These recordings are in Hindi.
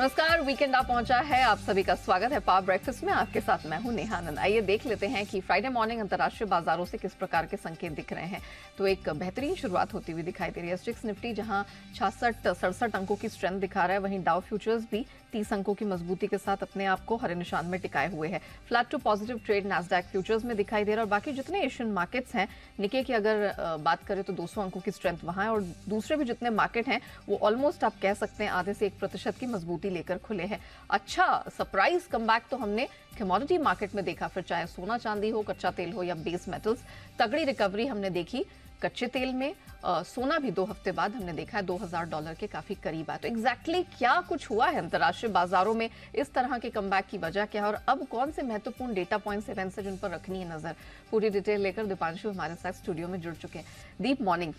नमस्कार, वीकेंड आ पहुंचा है। आप सभी का स्वागत है पावर ब्रेकफास्ट में। आपके साथ मैं हूं नेहा आनंद। आइए देख लेते हैं कि फ्राइडे मॉर्निंग अंतर्राष्ट्रीय बाजारों से किस प्रकार के संकेत दिख रहे हैं। तो एक बेहतरीन शुरुआत होती हुई दिखाई दे रही है। स्टिक्स निफ्टी जहां 66-67 अंकों की स्ट्रेंथ दिखा रहा है, वहीं डाउ फ्यूचर्स भी 30 अंकों की मजबूती के साथ अपने आप को हरे निशान में टिकाए हुए है। Flat to positive trade Nasdaq futures में दिखाई दे रहा है। और बाकी जितने एशियन मार्केट्स हैं, निके की अगर बात करें तो 200 अंकों की स्ट्रेंथ वहां है, और दूसरे भी जितने मार्केट हैं वो ऑलमोस्ट आप कह सकते हैं आधे से 1% की मजबूती लेकर खुले हैं। अच्छा सरप्राइज कमबैक तो हमने कमोडिटी मार्केट में देखा, फिर चाहे सोना चांदी हो, कच्चा तेल हो या बेस मेटल्स, तगड़ी रिकवरी हमने देखी कच्चे तेल में। सोना भी 2 हफ्ते बाद हमने देखा है $2000 के काफी करीब है। तो एग्जैक्टली क्या कुछ हुआ है अंतर्राष्ट्रीय बाजारों में, इस तरह के कमबैक की वजह क्या है, और अब कौन से महत्वपूर्ण डेटा पॉइंट्स इवेंट्स हैं जिन पर रखनी है नजर, पूरी डिटेल लेकर दीपांशु हमारे साथ स्टूडियो में जुड़ चुके हैं। दीप, मॉर्निंग।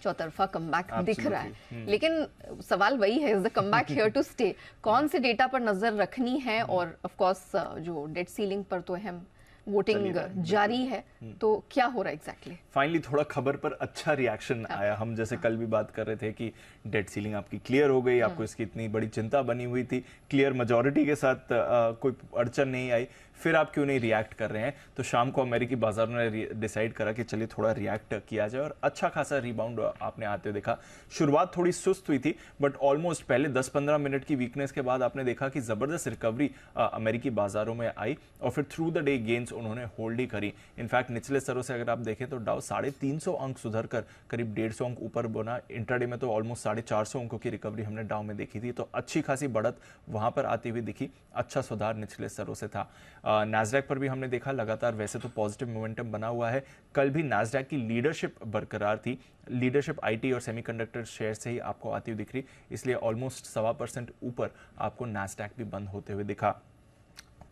चौतरफा कमबैक दिख रहा है, लेकिन सवाल वही है, is the comeback here to stay? कौन से डेटा पर नजर रखनी है? और ऑफ कोर्स जो डेट सीलिंग पर तो अहम वोटिंग जारी है, तो क्या हो रहा है एग्जैक्टली? फाइनली थोड़ा खबर पर अच्छा रिएक्शन आया। हम जैसे कल भी बात कर रहे थे कि डेट सीलिंग आपकी क्लियर हो गई, आपको इसकी इतनी बड़ी चिंता बनी हुई थी, क्लियर मेजॉरिटी के साथ कोई अड़चन नहीं आई, फिर आप क्यों नहीं रिएक्ट कर रहे हैं? तो शाम को अमेरिकी बाजारों ने डिसाइड करा कि चलिए थोड़ा रिएक्ट किया जाए, और अच्छा खासा रिबाउंड आपने आते हुए देखा। शुरुआत थोड़ी सुस्त हुई थी, बट ऑलमोस्ट पहले 10-15 मिनट की वीकनेस के बाद आपने देखा कि जबरदस्त रिकवरी अमेरिकी बाजारों में आई, और फिर थ्रू द डे गेन्स उन्होंने होल्ड ही करी। इनफैक्ट निचले स्तरों से अगर आप देखें तो डाउ 350 अंक सुधर कर करीब 150 अंक ऊपर बना। इंट्राडे में तो ऑलमोस्ट 450 अंकों की रिकवरी हमने डाउ में देखी थी, तो अच्छी खासी बढ़त वहां पर आती हुई दिखी। अच्छा सुधार निचले स्तरों से था। नैस्डैक पर भी हमने देखा लगातार वैसे तो पॉजिटिव मोमेंटम बना हुआ है। कल भी नैस्डैक की लीडरशिप बरकरार थी। लीडरशिप आईटी और सेमीकंडक्टर शेयर से ही आपको आती हुई दिख रही, इसलिए ऑलमोस्ट 1.25% ऊपर आपको नैस्डैक भी बंद होते हुए दिखा।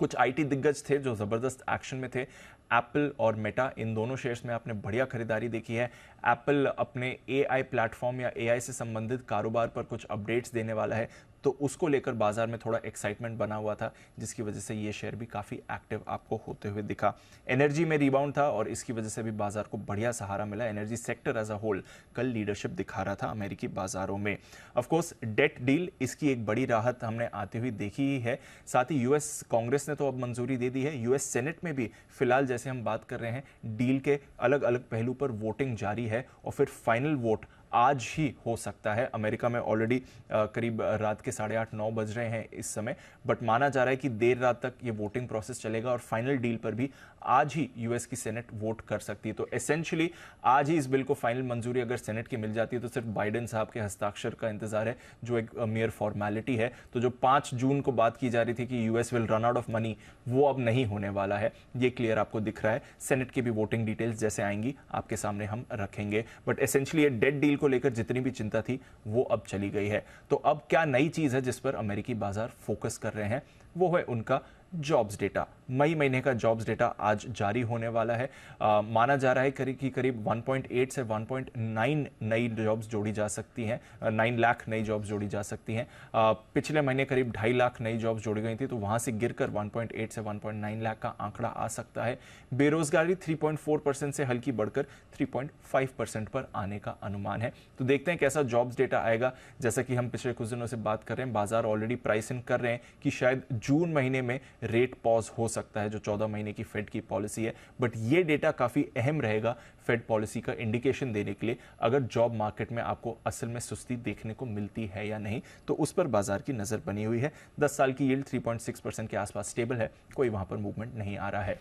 कुछ आईटी दिग्गज थे जो जबरदस्त एक्शन में थे। एप्पल और मेटा, इन दोनों शेयर्स में आपने बढ़िया खरीदारी देखी है। एप्पल अपने एआई प्लेटफॉर्म या एआई से संबंधित कारोबार पर कुछ अपडेट्स देने वाला है, तो उसको लेकर बाजार में थोड़ा एक्साइटमेंट बना हुआ था, जिसकी वजह से ये शेयर भी काफी एक्टिव आपको होते हुए दिखा। एनर्जी में रिबाउंड था, और इसकी वजह से भी बाजार को बढ़िया सहारा मिला। Energy sector as a whole कल लीडरशिप दिखा रहा था अमेरिकी बाजारों में। ऑफ कोर्स डेट डील, इसकी एक बड़ी राहत हमने आती हुई देखी ही है। साथ ही यूएस कांग्रेस ने तो अब मंजूरी दे दी है। यूएस सेनेट में भी फिलहाल जैसे हम बात कर रहे हैं, डील के अलग अलग पहलू पर वोटिंग जारी है, और फिर फाइनल वोट आज ही हो सकता है। अमेरिका में ऑलरेडी करीब रात के 8:30-9 बज रहे हैं इस समय, बट माना जा रहा है कि देर रात तक ये वोटिंग प्रोसेस चलेगा, और फाइनल डील पर भी आज ही यूएस की सेनेट वोट कर सकती है। तो एसेंशियली आज ही इस बिल को फाइनल मंजूरी अगर सेनेट की मिल जाती है, तो सिर्फ बाइडेन साहब के हस्ताक्षर का इंतजार है, जो एक मेयर फॉर्मेलिटी है। तो जो 5 जून को बात की जा रही थी कि US will run out of money, वो अब नहीं होने वाला है, ये क्लियर आपको दिख रहा है। सेनेट की भी वोटिंग डिटेल्स जैसे आएंगी आपके सामने हम रखेंगे, बट एसेंशियली ये डेट डील को लेकर जितनी भी चिंता थी वो अब चली गई है। तो अब क्या नई चीज है जिस पर अमेरिकी बाजार फोकस कर रहे हैं, वो है उनका जॉब्स डेटा। मई महीने का जॉब्स डेटा आज जारी होने वाला है। माना जा रहा है करीब 1.8 से 1.9 नई जॉब्स जोड़ी जा सकती हैं, 9 लाख नई जॉब्स जोड़ी जा सकती हैं। पिछले महीने करीब 2.5 लाख नई जॉब्स जोड़ी गई थी, तो वहां से गिरकर 1.8 से 1.9 लाख का आंकड़ा आ सकता है। बेरोजगारी 3.4% से हल्की बढ़कर 3.5% पर आने का अनुमान है। तो देखते हैं कैसा जॉब्स डेटा आएगा। जैसा कि हम पिछले कुछ दिनों से बात कर रहे हैं, बाजार ऑलरेडी प्राइस इन कर रहे हैं कि शायद जून महीने में रेट पॉज हो सकता है, जो 14 महीने की फेड की पॉलिसी है। बट ये डेटा काफी अहम रहेगा फेड पॉलिसी का इंडिकेशन देने के लिए, अगर जॉब मार्केट में आपको असल में सुस्ती देखने को मिलती है या नहीं, तो उस पर बाजार की नजर बनी हुई है। 10 साल की यील्ड 3.6% के आसपास स्टेबल है, कोई वहां पर मूवमेंट नहीं आ रहा है।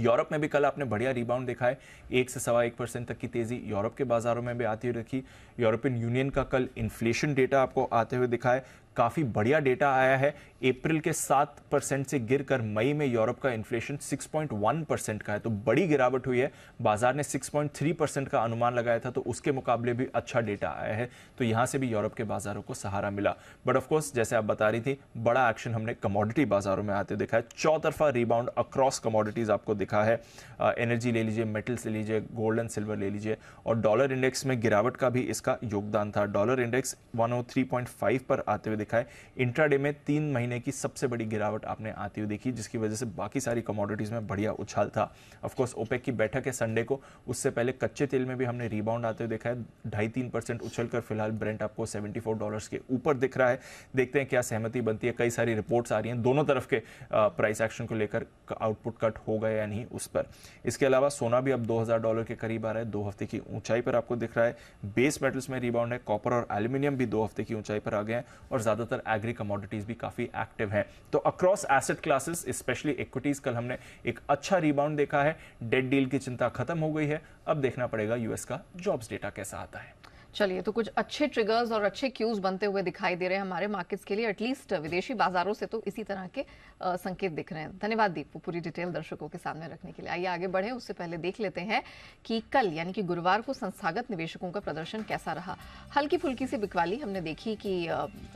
यूरोप में भी कल आपने बढ़िया रिबाउंड देखा है, 1 से 1.25% तक की तेजी यूरोप के बाजारों में भी आती हुई रखी। यूरोपियन यूनियन का कल इन्फ्लेशन डेटा आपको आते हुए दिखा है, काफी बढ़िया डेटा आया है। अप्रैल के 7% से गिरकर मई में यूरोप का इन्फ्लेशन 6.1% का है, तो बड़ी गिरावट हुई है। बाजार ने 6.3% का अनुमान लगाया था, तो उसके मुकाबले भी अच्छा डेटा आया है, तो यहां से भी यूरोप के बाजारों को सहारा मिला। बट ऑफ कोर्स जैसे आप बता रही थी, बड़ा एक्शन हमने कमोडिटी बाजारों में आते देखा है। चौतरफा रिबाउंड अक्रॉस कमोडिटीज आपको दिखा है। एनर्जी ले लीजिए, मेटल्स ले लीजिए, गोल्ड एंड सिल्वर ले लीजिए, और डॉलर इंडेक्स में गिरावट का भी इसका योगदान था। डॉलर इंडेक्स 103.5 पर आते हुए दिखा है। इंट्राडे में 3 महीने की सबसे बड़ी गिरावट आपने आती हुई देखी, जिसकी वजह से बाकी सारी कमोडिटीज़ में बढ़िया उछाल था। ऑफकोर्स ओपेक की बैठक है संडे को, उससे पहले कच्चे तेल में भी हमने रिबाउंड आते हुए देखा है। 2.5-3% उछल कर फिलहाल ब्रेंट आपको $74 के ऊपर दिख रहा है। देखते हैं क्या सहमति बनती है। कई सारी रिपोर्ट्स आ रही हैं दोनों तरफ के प्राइस एक्शन को लेकर, आउटपुट कट होगा या नहीं उस पर। इसके अलावा सोना भी अब $2000 के करीब आ रहा है, 2 हफ्ते की ऊंचाई पर आपको दिख रहा है। बेस मेटल्स में रिबाउंड है, कॉपर और एल्यूमिनियम भी 2 हफ्ते की ऊंचाई पर आ गए हैं, और ज्यादातर एग्री कमोडिटीज भी काफी एक्टिव हैं। तो across asset classes, specially equities, कल हमने एक अच्छा रिबाउंड देखा है। डेट डील की चिंता खत्म हो गई है। अब देखना पड़ेगा यूएस का जॉब्स डेटा कैसा आता है। चलिए, तो कुछ अच्छे ट्रिगर्स और अच्छे क्यूज बनते हुए दिखाई दे रहे हैं हमारे मार्केट्स के लिए। एटलीस्ट विदेशी बाजारों से तो इसी तरह के संकेत दिख रहे हैं। धन्यवाद दीपू, पूरी डिटेल दर्शकों के सामने रखने के लिए। आइए आगे बढ़े, उससे पहले देख लेते हैं कि कल यानी कि गुरुवार को संस्थागत निवेशकों का प्रदर्शन कैसा रहा। हल्की फुल्की सी बिकवाली हमने देखी कि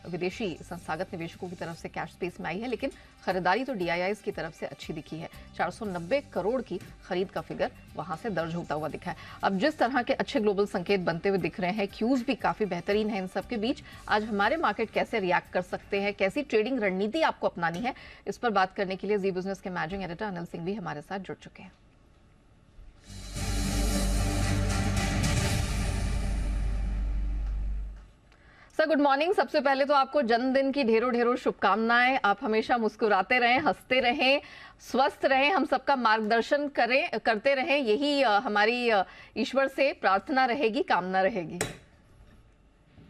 विदेशी संस्थागत निवेशकों की तरफ से कैश स्पेस में आई है, लेकिन खरीदारी तो डीआईआईज की तरफ से अच्छी दिखी है। 490 करोड़ की खरीद का फिगर वहां से दर्ज होता हुआ दिखा है। अब जिस तरह के अच्छे ग्लोबल संकेत बनते हुए दिख रहे हैं, क्यूज भी काफी बेहतरीन है, इन सब के बीच आज हमारे मार्केट कैसे रिएक्ट कर सकते हैं, कैसी ट्रेडिंग रणनीति आपको अपनानी है, इस पर बात करने के लिए जी बिजनेस के मैनेजिंग एडिटर अनिल सिंह भी हमारे साथ जुड़ चुके हैं। Sir good morning. सबसे पहले तो आपको जन्मदिन की ढेरों ढेरों शुभकामनाएं। आप हमेशा मुस्कुराते रहें, हंसते रहें, स्वस्थ रहें, हम सबका मार्गदर्शन करते रहें, यही हमारी ईश्वर से प्रार्थना रहेगी, कामना रहेगी।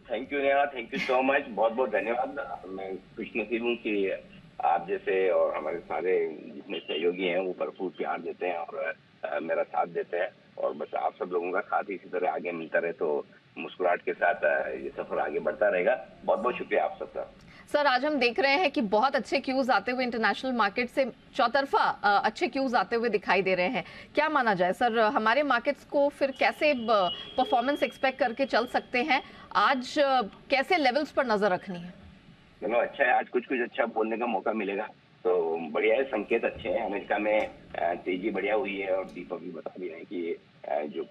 Thank you Neha, thank you so much, बहुत बहुत धन्यवाद। मैं खुशनसीब हूँ कि आप जैसे और हमारे सारे जितने सहयोगी हैं वो भरपूर प्यार देते हैं और मेरा साथ देते हैं, और बस आप सब लोगों का साथ इसी तरह आगे मिलता रहे तो मुस्कुराहट के साथ ये सफर आगे बढ़ता रहेगा। बहुत बहुत शुक्रिया आप सबका। सर आज हम देख रहे हैं कि बहुत अच्छे क्यूज आते हुए इंटरनेशनल मार्केट से, चौतरफा अच्छे क्यूज आते हुए दिखाई दे रहे हैं। क्या माना जाए सर, हमारे मार्केट्स को फिर कैसे परफॉर्मेंस एक्सपेक्ट करके चल सकते हैं? आज कैसे लेवल्स पर नजर रखनी है? चलो अच्छा है, आज कुछ अच्छा बोलने का मौका मिलेगा तो बढ़िया है, संकेत अच्छे हैं। अमेरिका में तेजी बढ़िया हुई है, और दीपक भी बता दिया है कि जो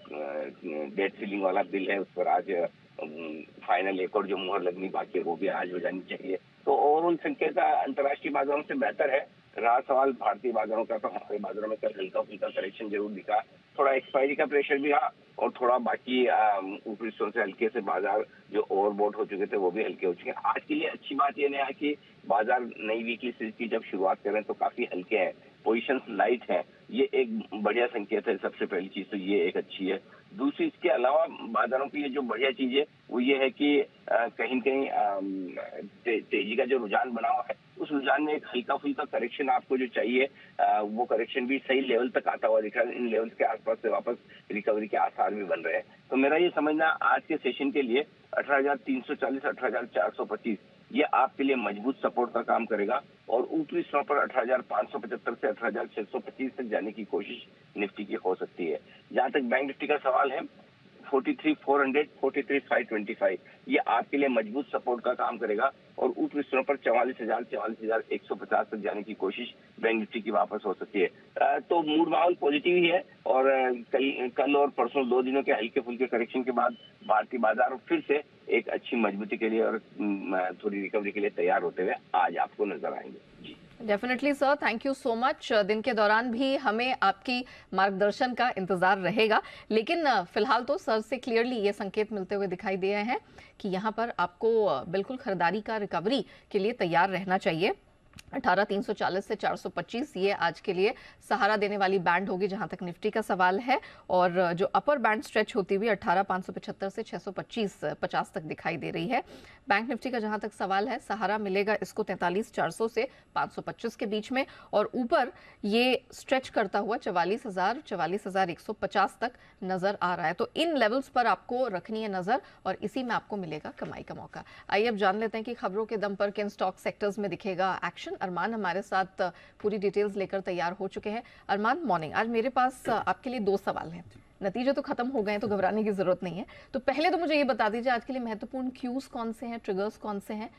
डेट सीलिंग वाला बिल है उस पर आज फाइनल एक और जो मुहर लगनी बाकी है वो भी आज हो जानी चाहिए। तो ओवरऑल संकेत अंतर्राष्ट्रीय बाजारों से बेहतर है। रहा सवाल भारतीय बाजारों का, तो हमारे बाजारों में कल हल्का फुल्का करेक्शन जरूर दिखा। थोड़ा एक्सपायरी का प्रेशर भी रहा, और थोड़ा बाकी ऊपरी स्टोर से हल्के से बाजार जो ओवरबॉट हो चुके थे वो भी हल्के हो चुके हैं। आज के लिए अच्छी बात यह है कि बाजार नई वीकली सीरीज की जब शुरुआत करें तो काफी हल्के हैं, पोजीशंस लाइट हैं, ये एक बढ़िया संकेत है। सबसे पहली चीज तो ये एक अच्छी है। दूसरी, इसके अलावा बाजारों की ये जो बढ़िया चीज है वो ये है कि कहीं न कहीं तेजी का जो रुझान बना हुआ है उस रुझान में एक हल्का फुल्का करेक्शन आपको जो चाहिए वो करेक्शन भी सही लेवल तक आता हुआ दिख रहा है। इन लेवल्स के आसपास से वापस रिकवरी के आसार भी बन रहे हैं। तो मेरा ये समझना आज के सेशन के लिए 18,340, 18,425 ये आपके लिए मजबूत सपोर्ट का काम करेगा, और ऊपरी स्तर पर 18,575 से 18,625 तक जाने की कोशिश निफ्टी की हो सकती है। जहां तक बैंक निफ्टी का सवाल है, 43,400, 43,525 ये आपके लिए मजबूत सपोर्ट का काम करेगा, और ऊपरी स्तरों पर 44,000, 44,150 तक जाने की कोशिश बैंक निफ्टी की वापस हो सकती है। तो मूड माहौल पॉजिटिव ही है, और कल और परसों 2 दिनों के हल्के फुल्के करेक्शन के बाद भारतीय बाजार फिर से एक अच्छी मजबूती के लिए और थोड़ी रिकवरी के लिए तैयार होते हुए आज आपको नजर आएंगे। जी definitely sir, thank you so much. दिन के दौरान भी हमें आपकी मार्गदर्शन का इंतजार रहेगा, लेकिन फिलहाल तो सर से क्लियरली ये संकेत मिलते हुए दिखाई दे रहे हैं कि यहाँ पर आपको बिल्कुल खरीदारी का, रिकवरी के लिए तैयार रहना चाहिए। 18,340 से 425 ये आज के लिए सहारा देने वाली बैंड होगी जहां तक निफ्टी का सवाल है, और जो अपर बैंड स्ट्रेच होती हुई 18,575 से 625-50 तक दिखाई दे रही है। बैंक निफ्टी का जहां तक सवाल है, सहारा मिलेगा इसको 43,400 से 525 के बीच में, और ऊपर ये स्ट्रेच करता हुआ 44,000, 44,150 तक नजर आ रहा है। तो इन लेवल्स पर आपको रखनी है नजर, और इसी में आपको मिलेगा कमाई का मौका। आइए अब जान लेते हैं कि खबरों के दम पर किन स्टॉक सेक्टर्स में दिखेगा एक्शन। अरमान हमारे साथ पूरी डिटेल्स लेकर तैयार हो चुके हैं। अरमान मॉर्निंग, आज मेरे पास आपके लिए 2 सवाल हैं। नतीजे तो खत्म हो गए हैं तो घबराने की जरूरत नहीं है। तो पहले तो मुझे ये बता दीजिए आज के लिए महत्वपूर्ण क्यूज कौन से हैं, ट्रिगर्स कौन से हैं,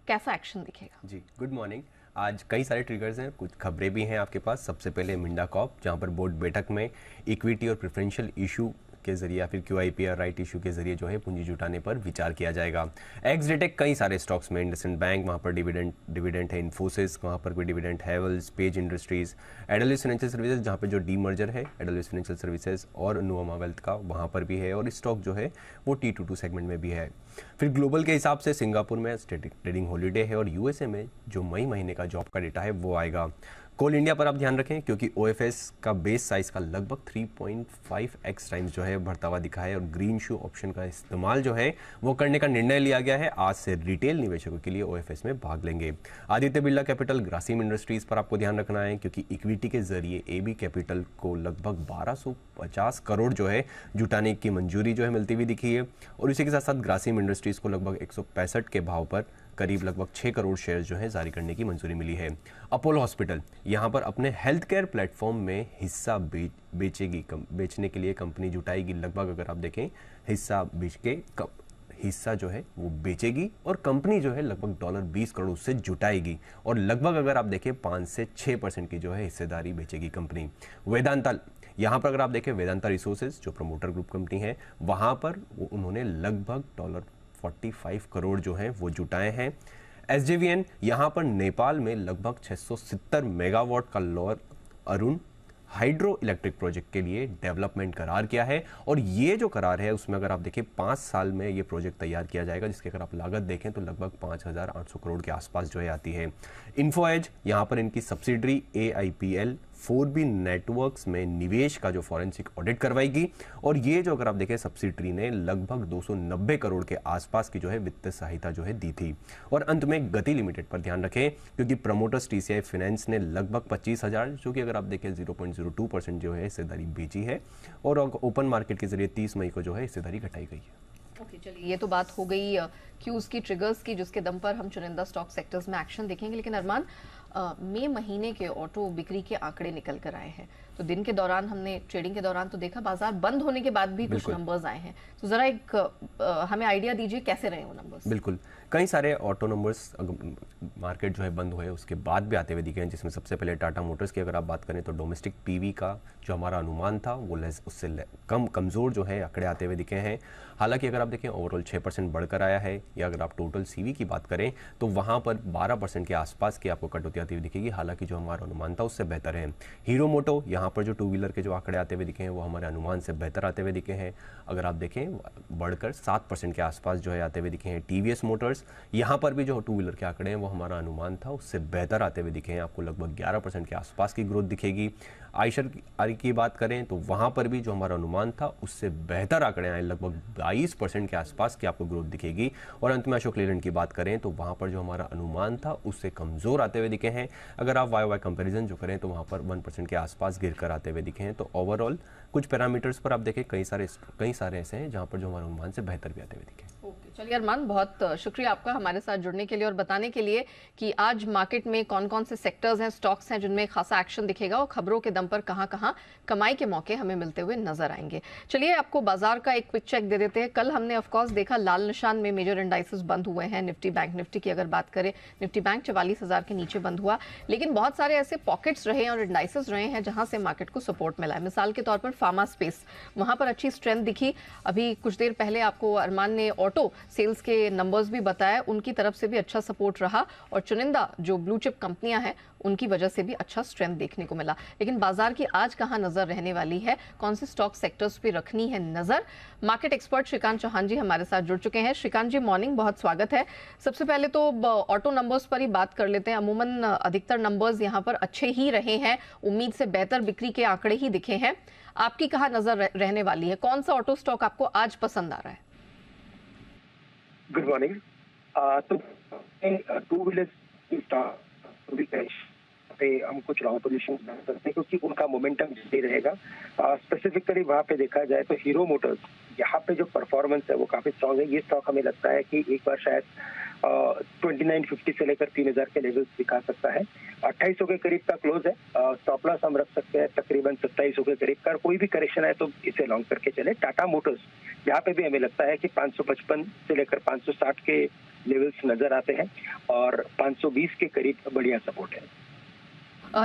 कैसा एक्शन दिखेगा? जी गुड मॉर्निंग। आज कई सारे ट्रिगर्स हैं, कुछ खबरें भी हैं आपके पास। सबसे पहले मिंडा कॉर्प, जहां पर बोर्ड बैठक में इक्विटी और प्रेफरेंशियल इशू के जरिए या फिर QIP या राइट इशू के जरिए जो है पूंजी जुटाने पर विचार किया जाएगा। एक्स डेटेक कई सारे स्टॉक्स में, इंडसइंड बैंक वहाँ पर डिविडेंड है, इन्फोसिस वहाँ पर भी डिविडेंड, हैवेल्स, पेज इंडस्ट्रीज, एडेलिस फाइनेंशियल सर्विसेज जहाँ पे जो डीमर्जर है एडेलिस फाइनेंशियल सर्विसेज और नुवामा वेल्थ का वहाँ पर भी है, और स्टॉक जो है वो T22 सेगमेंट में भी है। फिर ग्लोबल के हिसाब से सिंगापुर में ट्रेडिंग हॉलीडे है और USA में जो मई महीने का जॉब का डेटा है वो आएगा। कोल इंडिया पर आप ध्यान रखें क्योंकि OFS का बेस साइज का लगभग 3.5x टाइम्स जो है बढ़ता हुआ दिखा है, और ग्रीन शू ऑप्शन का इस्तेमाल जो है वो करने का निर्णय लिया गया है। आज से रिटेल निवेशकों के लिए OFS में भाग लेंगे। आदित्य बिरला कैपिटल, ग्रासिम इंडस्ट्रीज पर आपको ध्यान रखना है क्योंकि इक्विटी के जरिए AB कैपिटल को लगभग 1250 करोड़ जो है जुटाने की मंजूरी जो है मिलती हुई दिखी है, और इसी के साथ साथ ग्रासिम इंडस्ट्रीज को लगभग 165 के भाव पर करीब लगभग 6 करोड़ शेयर जो है जारी करने की मंजूरी मिली है। अपोलो हॉस्पिटल यहाँ पर अपने हेल्थ केयर प्लेटफॉर्म में हिस्सा बेचने के लिए कंपनी जुटाएगी। लगभग अगर आप देखें हिस्सा बेच के हिस्सा जो है वो बेचेगी और कंपनी जो है लगभग $20 करोड़ उससे जुटाएगी, और लगभग अगर आप देखें 5 से 6% की जो है हिस्सेदारी बेचेगी कंपनी। वेदांता, यहाँ पर अगर आप देखें वेदांता रिसोर्सेज जो प्रमोटर ग्रुप कंपनी है वहाँ पर उन्होंने लगभग $45 करोड़ जो है वो जुटाए हैं। SJVN यहाँ पर नेपाल में लगभग 670 मेगावाट का lower Arun hydro electric project के लिए डेवलपमेंट करार किया है, और ये जो करार है उसमें अगर आप देखें 5 साल में ये प्रोजेक्ट तैयार किया जाएगा, जिसकी अगर आप लागत देखें तो लगभग 5,800 करोड़ के आसपास जो है आती है। इन्फो एज यहाँ पर इनकी सब्सिडरी AIPL 4B नेटवर्क्स में निवेश का जो फॉरेंसिक ऑडिट करवाएगी, और ये जो अगर आप देखें सब्सिडरी ने लगभग 290 करोड़ के आसपास की जो है वित्तीय सहायता जो है दी थी। और अंत में गति लिमिटेड पर ध्यान रखें क्योंकि प्रमोटर्स TCI फाइनेंस ने लगभग 25,000 जो कि अगर आप देखें 0.02% जो है हिस्सेदारी बेची है, और ओपन मार्केट के जरिए 30 मई को जो है हिस्सेदारी घटाई गई है। ओके, चलिए ये तो बात हो गई क्यूज की, ट्रिगर्स की, जिसके दम पर हम चुनिंदा स्टॉक सेक्टर्स में एक्शन देखेंगे। लेकिन अरमान, मई महीने के ऑटो बिक्री के आंकड़े निकल कर आए हैं, तो दिन के दौरान हमने ट्रेडिंग के दौरान तो देखा, बाजार बंद होने के बाद भी कुछ नंबर्स आए हैं, तो जरा एक हमें आइडिया दीजिए कैसे रहे वो नंबर्स। बिल्कुल, कई सारे ऑटो नंबर्स मार्केट जो है बंद हुए उसके बाद भी आते हुए दिखे हैं, जिसमें सबसे पहले टाटा मोटर्स की अगर आप बात करें तो डोमेस्टिक PV का जो हमारा अनुमान था वो उससे कमज़ोर जो है आंकड़े आते हुए दिखे हैं। हालांकि अगर आप देखें ओवरऑल 6% बढ़कर आया है, या अगर आप टोटल CV की बात करें तो वहाँ पर 12% के आसपास की आपको कटौती आती हुई दिखेगी, हालांकि जो हमारा अनुमान था उससे बेहतर है। हीरो मोटो यहाँ पर जो 2 व्हीलर के जो आंकड़े आते हुए दिखे हैं वो हमारे अनुमान से बेहतर आते हुए दिखे हैं, अगर आप देखें बढ़कर 7% के आसपास जो है आते हुए दिखे हैं। TVS मोटर्स यहाँ पर भी जो 2 व्हीलर के आंकड़े हैं वो हमारा अनुमान था उससे बेहतर आते हुए दिखे हैं, आपको लगभग 11% के आसपास की ग्रोथ दिखेगी। आयशर की बात करें तो वहाँ पर भी जो हमारा अनुमान था उससे बेहतर आंकड़े आए, लगभग 22% के आसपास की आपको ग्रोथ दिखेगी। और अंत में अशोक लेलैंड की बात करें तो वहाँ पर जो हमारा अनुमान था उससे कमज़ोर आते हुए दिखे हैं, अगर आप YOY कंपैरिजन जो करें तो वहाँ पर 1% के आसपास गिर कर आते हुए दिखे हैं। तो ओवरऑल कुछ पैरामीटर्स पर आप देखें कई सारे ऐसे हैं जहाँ पर जो हमारे अनुमान से बेहतर भी आते हुए दिखे। ओके, चलिए अरमान, बहुत शुक्रिया आपका हमारे साथ जुड़ने के लिए और बताने के लिए कि आज मार्केट में कौन कौन से सेक्टर्स हैं, स्टॉक्स हैं जिनमें खासा एक्शन दिखेगा, और खबरों के दम पर कहां कहां कमाई के मौके हमें मिलते हुए नजर आएंगे। चलिए आपको बाजार का एक क्विक चेक दे देते हैं। कल हमने ऑफ कोर्स देखा लाल निशान में मेजर इंडाइसेस बंद हुए हैं। निफ्टी बैंक निफ्टी की अगर बात करें, निफ्टी बैंक 44,000 के नीचे बंद हुआ, लेकिन बहुत सारे ऐसे पॉकेट्स रहे और इंडाइसेस रहे हैं जहां से मार्केट को सपोर्ट मिला है। मिसाल के तौर पर फार्मा स्पेस, वहां पर अच्छी स्ट्रेंथ दिखी। अभी कुछ देर पहले आपको अरमान ने ऑटो सेल्स के नंबर्स भी बताया, उनकी तरफ से भी अच्छा सपोर्ट रहा, और चुनिंदा जो ब्लू चिप कंपनियां हैं उनकी वजह से भी अच्छा स्ट्रेंथ देखने को मिला। लेकिन बाजार की आज कहां नजर रहने वाली है, कौन से स्टॉक सेक्टर्स पे रखनी है नजर, मार्केट एक्सपर्ट श्रीकांत चौहान जी हमारे साथ जुड़ चुके हैं। श्रीकांत जी, मॉर्निंग, बहुत स्वागत है। सबसे पहले तो ऑटो नंबर्स पर ही बात कर लेते हैं। अमूमन अधिकतर नंबर्स यहां पर अच्छे ही रहे हैं, उम्मीद से बेहतर बिक्री के आंकड़े ही दिखे हैं। आपकी कहां नजर रहने वाली है, कौन सा ऑटो स्टॉक आपको आज पसंद आ रहा है? Good morning. तो 2 व्हीलर पे हम कुछ लॉन्ग पोजीशन बना सकते हैं क्योंकि उनका मोमेंटम सही रहेगा। स्पेसिफिकली वहाँ पे देखा जाए तो हीरो मोटर्स, यहाँ पे जो परफॉर्मेंस है वो काफी स्ट्रांग है। ये स्टॉक हमें लगता है कि एक बार शायद 2950 से लेकर 3000 के लेवल्स दिखा सकता है। 2800 के करीब का क्लोज है। स्टॉप लॉस हम रख सकते हैं तकरीबन 2700 के करीब का। कोई भी करेक्शन है तो इसे लॉन्ग करके चले। टाटा मोटर्स, यहाँ पे भी हमें लगता है कि 555 से लेकर 560 के लेवल्स नजर आते हैं और 520 के करीब बढ़िया सपोर्ट है।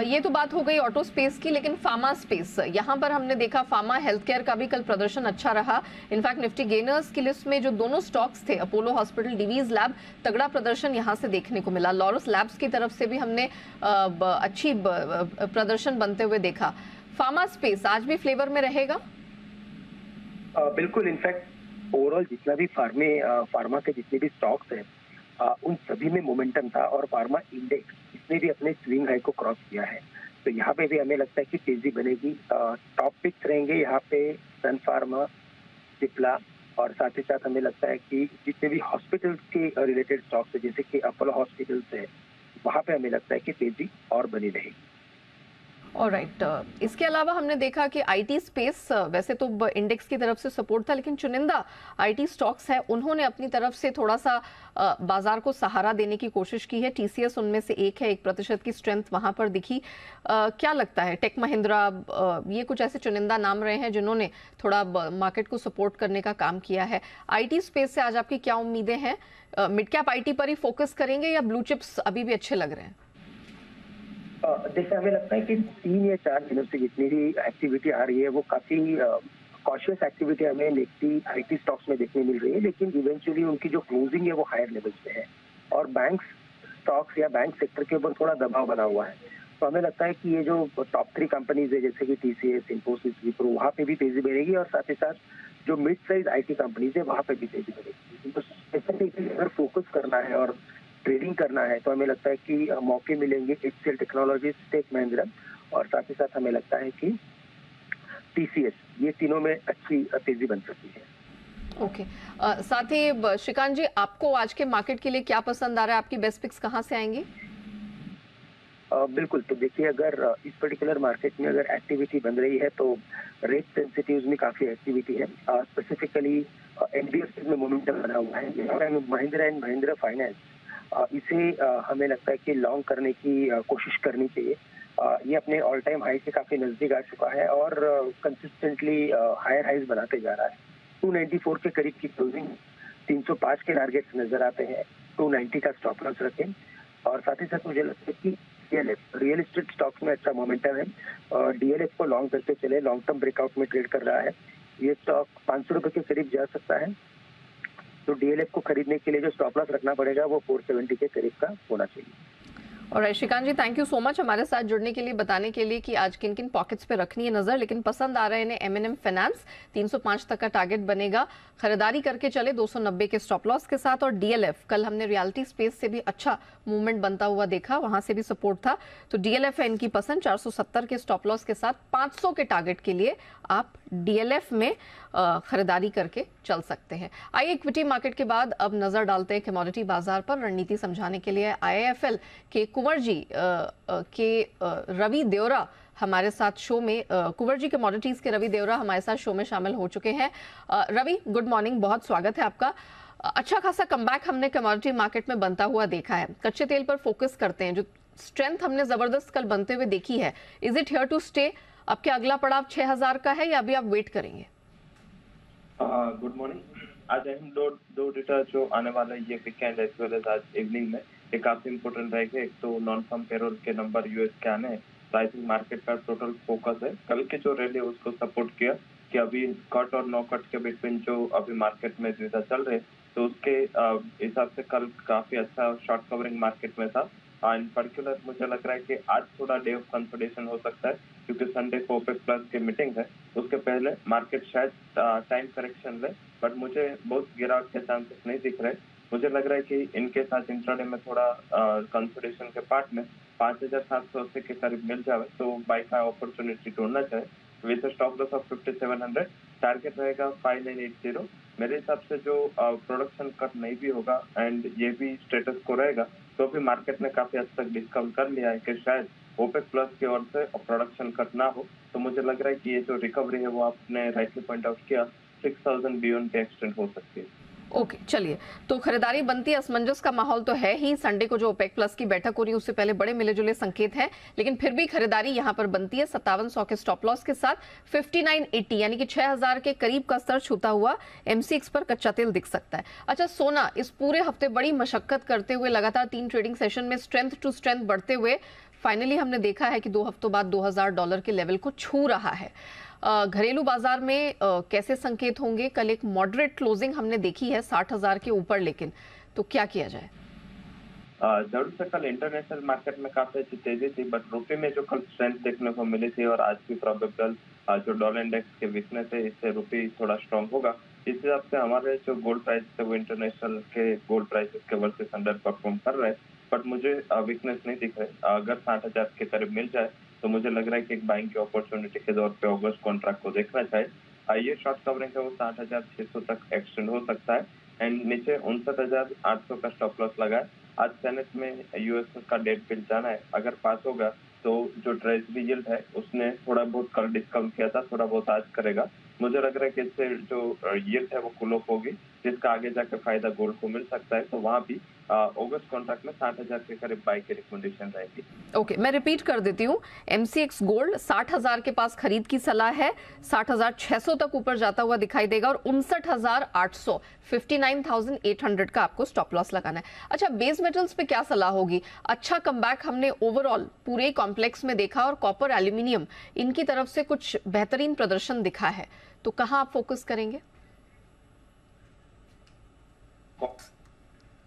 ये तो बात हो गई ऑटो स्पेस की, लेकिन फार्मा स्पेस, यहाँ पर हमने देखा फार्मा हेल्थ केयर का भी कल प्रदर्शन अच्छा रहा। इनफैक्ट निफ्टी गेनर्स की लिस्ट में जो दोनों स्टॉक्स थे, अपोलो हॉस्पिटल, डिवीज लैब, तगड़ा प्रदर्शन यहाँ से देखने को मिला। लॉरस लैब्स की तरफ से भी हमने अच्छी प्रदर्शन बनते हुए देखा। फार्मा स्पेस आज भी फ्लेवर में रहेगा? बिल्कुल, इनफैक्ट ओवरऑल जितना भी फार्मा के जितने भी स्टॉक्स हैं उन सभी में मोमेंटम था, और फार्मा इंडेक्स इसने भी अपने स्विंग हाई को क्रॉस किया है। तो यहाँ पे भी हमें लगता है कि तेजी बनेगी। टॉप पिक्स रहेंगे यहाँ पे सन फार्मा, सिप्ला, और साथ ही साथ हमें लगता है कि जितने भी हॉस्पिटल्स के रिलेटेड स्टॉक्स है जैसे कि अपोलो हॉस्पिटल्स है, वहाँ पे हमें लगता है कि तेजी और बनी रहेगी। ऑलराइट, इसके अलावा हमने देखा कि आईटी स्पेस वैसे तो इंडेक्स की तरफ से सपोर्ट था, लेकिन चुनिंदा आईटी स्टॉक्स है, उन्होंने अपनी तरफ से थोड़ा सा बाजार को सहारा देने की कोशिश की है। टीसीएस उनमें से एक है, 1% की स्ट्रेंथ वहां पर दिखी। क्या लगता है, टेक महिंद्रा, ये कुछ ऐसे चुनिंदा नाम रहे हैं जिन्होंने थोड़ा मार्केट को सपोर्ट करने का काम किया है। आईटी स्पेस से आज आपकी क्या उम्मीदें हैं? मिड कैप आईटी पर ही फोकस करेंगे या ब्लू चिप्स अभी भी अच्छे लग रहे हैं? जैसे हमें लगता है कि 3 या 4 दिनों से जितनी भी एक्टिविटी आ रही है वो काफी कॉशियस एक्टिविटी हमें निफ्टी आईटी स्टॉक्स में देखने मिल रही है, लेकिन इवेंचुअली उनकी जो क्लोजिंग है वो हायर लेवल्स पे है, और बैंक स्टॉक्स या बैंक सेक्टर के ऊपर थोड़ा दबाव बना हुआ है। तो हमें लगता है कि ये जो टॉप 3 कंपनीज है जैसे कि टीसीएस, इन्फोसिस, विप्रो, वहाँ पे भी तेजी बढ़ेगी, और साथ ही साथ जो मिड साइज आईटी कंपनीज है वहाँ पे भी तेजी बढ़ेगी। तो स्पेसिफिकली अगर फोकस करना है और ट्रेडिंग करना है तो हमें लगता है कि मौके मिलेंगे एचसीएल टेक्नोलॉजीज, टेक महिंद्रा, और साथ ही साथ हमें लगता है कि टीसीएस, ये तीनों में अच्छी तेजी बन सकती है। ओके, साथ ही श्रीकांत जी, आपको आज के मार्केट के लिए क्या पसंद आ रहा है? आपकी बेस्ट पिक्स कहाँ से आएंगी? बिल्कुल, तो देखिए अगर इस पर्टिकुलर मार्केट में अगर एक्टिविटी बन रही है तो रेट सेंसिटिव्स में काफी एक्टिविटी है। स्पेसिफिकली एनबीएफसी में मोमेंटम बना हुआ है। महिंद्रा एंड महिंद्रा फाइनेंस, इसे हमें लगता है कि लॉन्ग करने की कोशिश करनी चाहिए। ये अपने ऑल टाइम हाई के काफी नजदीक आ चुका है और कंसिस्टेंटली हायर हाइज बनाते जा रहा है। 294 के करीब की क्लोजिंग, 305 के टारगेट्स नजर आते हैं। 290 का स्टॉप लॉस रखें, और साथ ही साथ मुझे लगता है कि डीएलएफ, रियल एस्टेट स्टॉक्स में अच्छा मोमेंटम है, और डीएलएफ को लॉन्ग करते चले, लॉन्ग टर्म ब्रेकआउट में ट्रेड कर रहा है। ये स्टॉक 500 रुपए के करीब जा सकता है, तो डीएलएफ को खरीदने के लिए जो स्टॉप लॉस रखना पड़ेगा वो 470 के करीब का होना चाहिए। और श्रीकांत जी, थैंक यू सो मच हमारे साथ जुड़ने के लिए, बताने के लिए कि आज किन किन पॉकेट्स पे रखनी है नजर। लेकिन पसंद आ रहा है इन्हें एमएनएम फाइनेंस, 305 तक का टारगेट बनेगा, खरीदारी करके चले 290 के स्टॉप लॉस के साथ। और डीएलएफ, कल हमने रियलिटी स्पेस से भी अच्छा मूवमेंट बनता हुआ देखा, वहां से भी सपोर्ट था, तो डीएलएफ है इनकी पसंद। 470 के स्टॉप लॉस के साथ 500 के टारगेट के लिए आप डीएलएफ में खरीदारी करके चल सकते हैं। आइए इक्विटी मार्केट के बाद अब नजर डालते हैं कमोडिटी बाजार पर। रणनीति समझाने के लिए आईआईएफएल के कुंवर जी के रवि देवरा हमारे साथ शो में, कुंवर जी कमोडिटीज के रवि देवरा हमारे साथ शो में शामिल हो चुके हैं। रवि, गुड मॉर्निंग, बहुत स्वागत है आपका। अच्छा खासा कमबैक हमने कमोडिटी मार्केट में बनता हुआ देखा है। कच्चे तेल पर फोकस करते हैं, जो स्ट्रेंथ हमने जबरदस्त कल बनते हुए देखी है, is it here to stay? अब क्या अगला पड़ाव 6000 का है या अभी आप वेट करेंगे? Good morning. आज हम दो डेटा जो आने वाला है ये वीकेंड एज वेल एज आज इवनिंग में, ये काफी इंपॉर्टेंट रहेगा। एक तो नॉन फार्म पेरोल के नंबर यूएस के आने हैं, तो आई थिंक मार्केट का टोटल फोकस है कल के जो रैली उसको सपोर्ट किया कि अभी कट और नो कट के बिटवीन जो अभी मार्केट में ज्यादा चल रहे, तो उसके हिसाब से कल काफी अच्छा शॉर्ट कवरिंग मार्केट में था। इन पर्टिकुलर मुझे लग रहा है कि आज थोड़ा डे ऑफ कंसोलिडेशन हो सकता है, क्योंकि संडे को ओपेक प्लस की मीटिंग है, उसके पहले मार्केट शायद टाइम करेक्शन ले, बट मुझे बहुत गिरावट के चांसेस नहीं दिख रहे। मुझे लग रहा है कि इनके साथ इंट्राडे में थोड़ा कंसोलिडेशन के पार्ट में 5780 के करीब मिल जाए तो बाई का अपॉर्चुनिटी ढूंढना चाहे। With stop loss of 5700, target रहेगा 5980। मेरे हिसाब से जो प्रोडक्शन कट नहीं भी होगा एंड ये भी स्टेटस को रहेगा, तो भी मार्केट ने काफी हद तक डिस्काउंट कर लिया है कि शायद ओपेक प्लस की ओर से प्रोडक्शन कट ना हो। तो मुझे लग रहा है कि ये जो रिकवरी है वो आपने राइटली पॉइंट आउट किया, 6000 बियॉन्ड पे एक्सटेंड हो सकती है। ओके, चलिए, तो खरीदारी बनती है, असमंजस का माहौल तो है ही। संडे को जो ओपेक प्लस की बैठक हो रही है उससे पहले बड़े मिले जुले संकेत हैं, लेकिन फिर भी खरीदारी यहां पर बनती है 5700 के स्टॉप लॉस के साथ। 5980 यानी कि 6000 के करीब का स्तर छूता हुआ एमसीएक्स पर कच्चा तेल दिख सकता है। अच्छा, सोना इस पूरे हफ्ते बड़ी मशक्कत करते हुए लगातार 3 ट्रेडिंग सेशन में स्ट्रेंथ टू स्ट्रेंथ बढ़ते हुए फाइनली हमने देखा है कि 2 हफ्तों बाद $2000 के लेवल को छू रहा है। घरेलू बाजार में कैसे संकेत होंगे? कल एक मॉडरेट क्लोजिंग हमने देखी है 60,000 के ऊपर, लेकिन तो क्या किया जाए? जरूर से कल इंटरनेशनल मार्केट में काफी अच्छी तेजी थी, बट रुपये में जो कल स्ट्रेंथ देखने को मिली थी और आज की प्रोबेबल जो डॉलर इंडेक्स के वीकनेस है, इससे रुपये थोड़ा स्ट्रांग होगा। इस हिसाब से हमारे जो गोल्ड प्राइस है वो इंटरनेशनल के गोल्ड प्राइसेस के वर्सेस अंडर परफॉर्म कर रहे हैं, बट मुझे वीकनेस नहीं दिख रही। अगर 60,000 के करीब मिल जाए तो मुझे लग रहा है कि एक बाइंग की अपॉर्चुनिटी के तौर पे अगस्त कॉन्ट्रैक्ट को देखना चाहिए। ये शॉर्ट कवरिंग है वो 60,600 तक एक्सटेंड हो सकता है एंड नीचे 59,800 का स्टॉप लॉस लगा है। आज सेनेट में यूएस का डेट बिल जाना है, अगर पास होगा तो जो ट्रेजरी यील्ड है उसने थोड़ा बहुत कल डिस्काउंट किया था, थोड़ा बहुत आज करेगा। मुझे लग रहा है कि इससे जो यील्ड है वो कूल ऑफ होगी, जिसका आगे जाकर फायदा गोल्ड को मिल सकता है। तो वहाँ भी अगस्त कॉन्ट्रैक्ट में 60,000 के करीब बाई की रिकमेंडेशन रहेगी। ओके, मैं रिपीट कर देती हूँ। MCX गोल्ड 60,000 के पास खरीद की सलाह है, 60,600 तक ऊपर जाता हुआ दिखाई देगा और 59,800 59,800 का आपको स्टॉप लॉस लगाना है। अच्छा, बेस मेटल्स पे क्या सलाह होगी? अच्छा कमबैक हमने ओवरऑल पूरे कॉम्प्लेक्स में देखा और कॉपर, एल्यूमिनियम इनकी तरफ से कुछ बेहतरीन प्रदर्शन दिखा है, तो कहाँ आप फोकस करेंगे?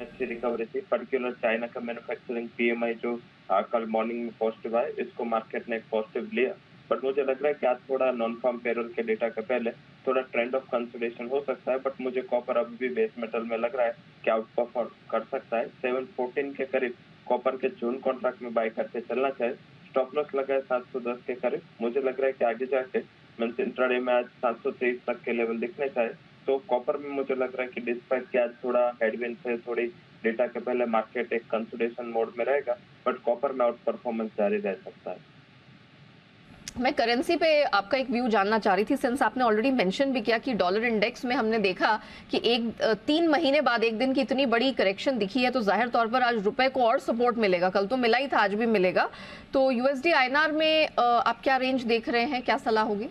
अच्छी रिकवरी थी, पर्टिकुलर चाइना का मैन्युफैक्चरिंग PMI जो कल मॉर्निंग में पॉजिटिव आया, इसको मार्केट ने पॉजिटिव लिया, बट मुझे लग रहा है कि आज थोड़ा नॉन फार्म पेरोल के डेटा के पहले थोड़ा ट्रेंड ऑफ कंसोलिडेशन हो सकता है, बट मुझे कॉपर अभी भी बेस मेटल में लग रहा है कि आउट परफॉर्म कर सकता है। 714 के करीब कॉपर के जून कॉन्ट्रैक्ट में बाय करके चलना चाहिए। स्टॉप लॉस लगा है 710 के करीब। मुझे लग रहा है कि आगे जाके इंट्राडे में आज 723 तक के लेवल दिखने चाहिए। तो कॉपर में मुझे लग रहा है कि डिस्पाइट कि आज थोड़ा हेडविंड से थोड़ी डेटा के पहले मार्केट एक कंसोलिडेशन मोड में रहेगा, बट कॉपर में आउट परफॉर्मेंस जारी रह सकता है। मैं करेंसी पे आपका एक व्यू जानना चाह रही थी, सिंस आपने ऑलरेडी मेंशन भी किया कि डॉलर इंडेक्स में हमने देखा कि 3 महीने बाद एक दिन की इतनी बड़ी करेक्शन दिखी है, तो जाहिर तौर पर आज रुपए को और सपोर्ट मिलेगा। कल तो मिला ही था, आज भी मिलेगा। तो USD INR में आप क्या रेंज देख रहे हैं, क्या सलाह होगी?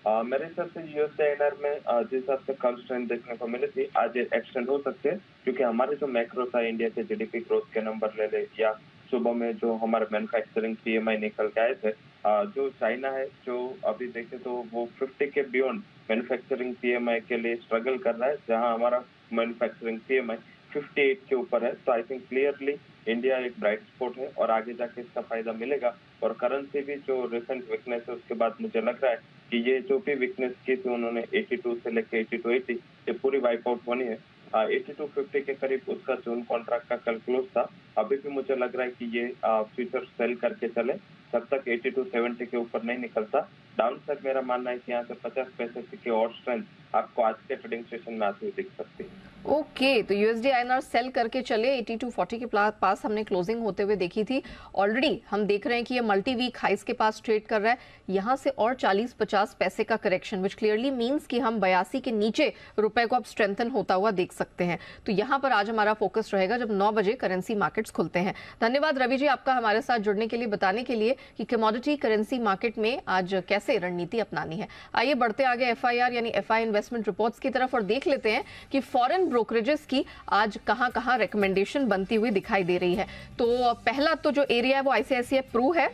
मेरे हिसाब से USD INR में जिस हिसाब से कल स्ट्रेंथ देखने को मिली थी, आज एक्सटेंड हो सकते हैं, क्योंकि हमारे जो मैक्रो था, इंडिया के GDP ग्रोथ के नंबर ले ले या सुबह में जो हमारे मैन्युफैक्चरिंग PMI निकल के आए थे, जो चाइना है जो अभी देखे तो वो 50 के बियॉन्ड मैन्युफैक्चरिंग PMI के लिए स्ट्रगल कर रहा है, जहां हमारा मैन्युफैक्चरिंग PMI 58 के ऊपर है। तो आई थिंक क्लियरली इंडिया एक ब्राइट स्पॉट है और आगे जाके इसका फायदा मिलेगा। और करेंसी भी जो रिसेंट वीकनेस है उसके बाद मुझे लग रहा है कि ये जो भी वीकनेस की थी उन्होंने 82 से लेकर 8280 ये पूरी वाइप आउट होनी है। 8250 के करीब उसका जून कॉन्ट्रैक्ट का कल क्लोज था। अभी भी मुझे लग रहा है कि ये फ्यूचर सेल करके चले, जब तक 8270 के ऊपर नहीं निकलता। डाउन साइड मेरा मानना है कि यहाँ से 50 पैसे की और स्ट्रेंथ आपको आज के ट्रेडिंग सेशन में आती हुई दिख सकती है। ओके, तो USD INR सेल करके चले। 8240 के पास हमने क्लोजिंग होते हुए देखी थी। ऑलरेडी हम देख रहे हैं कि ये मल्टी वीक हाइस के पास ट्रेड कर रहा है। यहाँ से और 40-50 पैसे का करेक्शन, विच क्लियरली मींस कि हम 82 के नीचे रुपए को अब स्ट्रेंथन होता हुआ देख सकते हैं। तो यहाँ पर आज हमारा फोकस रहेगा जब 9 बजे करेंसी मार्केट्स खुलते हैं। धन्यवाद रवि जी आपका हमारे साथ जुड़ने के लिए, बताने के लिए कि कमोडिटी करेंसी मार्केट में आज कैसे रणनीति अपनानी है। आइए बढ़ते आगे FIR यानी FI इन्वेस्टमेंट रिपोर्ट्स की तरफ और देख लेते हैं कि फॉरेन ब्रोकरेजेस की आज कहां-कहां रिकमेंडेशन बनती हुई दिखाई दे रही है। तो पहला तो जो एरिया है वो ICICI प्रू है।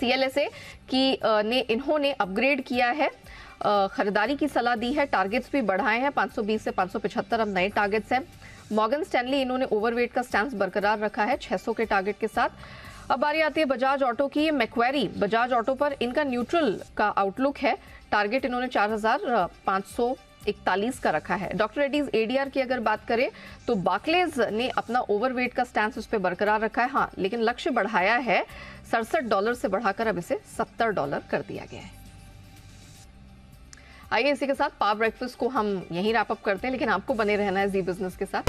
CLSA की ने इन्होंने अपग्रेड किया है, खरीदारी की सलाह दी है, टारगेट्स भी बढ़ाए हैं, 520 से 575 अब नए टारगेट्स हैं। मॉर्गन स्टैनली इन्होंने ओवरवेट का स्टैंस बरकरार रखा है 600 के टारगेट के साथ। अब बारी आती है बजाज ऑटो की। मैक्वेरी बजाज ऑटो पर इनका न्यूट्रल का आउटलुक है, टारगेट इन्होंने 4541 का रखा है। डॉक्टर रेड्डीज ADR की अगर बात करें तो बार्कलेज ने अपना ओवरवेट का स्टैंस उस पर बरकरार रखा है, हाँ, लेकिन लक्ष्य बढ़ाया है, $67 से बढ़ाकर अब इसे $70 कर दिया गया है। आइए इसी के साथ पावर ब्रेकफास्ट को हम यहीं रैप अप करते हैं, लेकिन आपको बने रहना है जी बिजनेस के साथ।